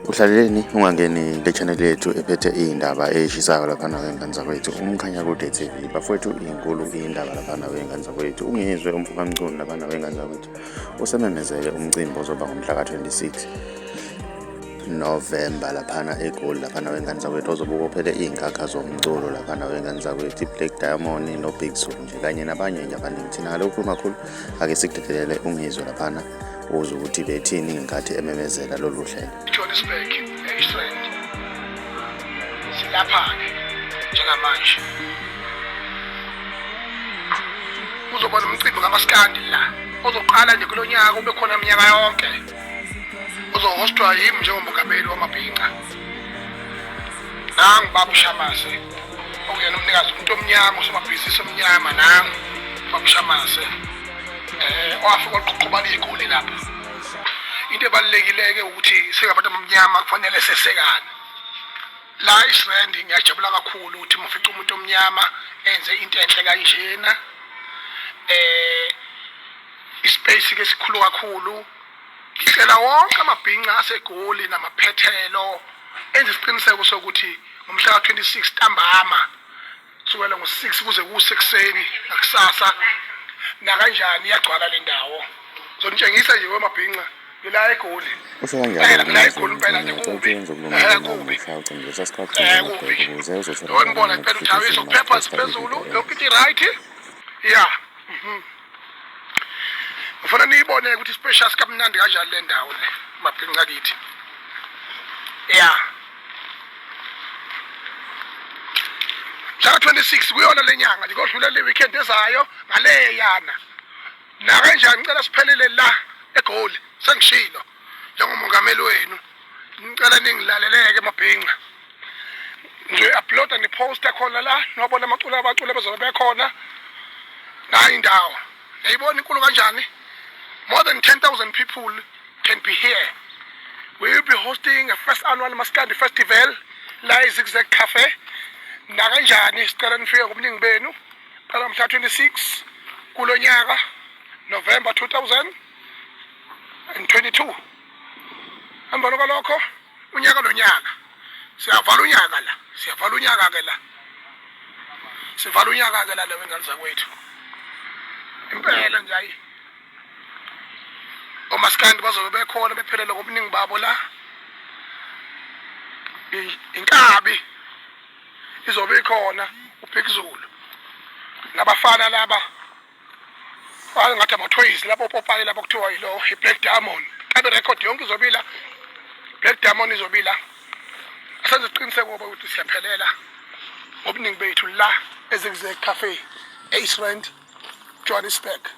Uhlaleleni ungangeni le channel yethu ephethe iy'ndaba ey'shisayo laphana wey'ngane zakwethu Umkhanyakude TV. Bafowethu inkulu iy'ndaba laphana wey'ngane zakwethu. Ungizwe umfukamculu laphana wey'ngane zakwethu usememezele umcimbi ozoba ngomhla ka-26 November laphana eGoli laphana wey'ngane zakwethu ozobe ubophele iy'nkakha zomculo laphana wey'ngane zakwethu iBlack Diamond noBig Zulu nje kanye nabanye nje abaningi. Thina ngale ukhuluma kakhulu ake sikudelele ungizwe laphana uze ukuthi bethini ngenkathi ememezela lolu hlelo. Johannesburg, Eastland. Silapha-ke njengamanje. Uzoba nomcimbi kamaskandi la. Ozoqala nje kulo nyaka ube khona iminyaka yonke. Uzohostwa yimi njengomongameli wamabhinqa. Nangu Baba Shamase. Okuyena umnikazi umuntu omnyama osomabhizinisi omnyama nangu Baba Shamase. Wafika uqhuqhubana igoli lapha. Into ebalulekile-ke ukuthi singabantu abamnyama kufanele sesekane. La Israel ngiyajabula kakhulu ukuthi mufica umuntu omnyama enze into enhle kanjena. Ispace ke sikhulu kakhulu. Ngicela wonke amabhinqa aseGoli namaphethelo enze isiqiniseko sokuthi ngomhla ka-26 ntambama kusukela ngo-6 kuze ku-6 nakusasa nakanjani iyagcwala le ndawo. Zonitshengisa nje wemabhinqa la eGoli. La eGoli impela nje kubi. Ngibona impela uThabiso ukuphepha siphezulu yonke into right. Yeah. Ufuna niyibone ukuthi special sikamnandi kanjani le ndawo le mabhinqa kithi. Yeah. Mhla 26 kuyona lenyanga nje kodlula le weekend ezayo ngale yana. Na kanjani ngicela siphelele la eGoli sengishilo njengomongameli wenu. Ngicela ningilaleleke mabhinqa. Nje uploada ni poster khona la nobona amacula abacula bezobe bekhona. Nayi indawo. Yayibona inkulu kanjani? More than 10,000 people can be here. We will be hosting a first annual Maskandi Festival la eZigzag Cafe. Na kanjani sicela nifike ngobuningi benu qala mhla 26 kulo nyaka November 2022. Hambana kalokho unyaka nonyaka siyavala unyaka la, siyavala unyaka ke la. Sivala unyaka ke la wengane zakwethu. Impela nje ayi. Omaskandi bazobe bekhona bephelele ngobuningi babo la. Inkabi izobe ikhona uBig Zulu nabafana laba ngathi ama-toys lapho popayi lapho kuthiwa yilo iBlack Diamond. Kabe record yonke izobila Black Diamond izobila. Asenze isiqiniseko ngoba ukuthi siyaphelela ngobuningi bethu la eZigzag Cafe eEastland Johannesburg.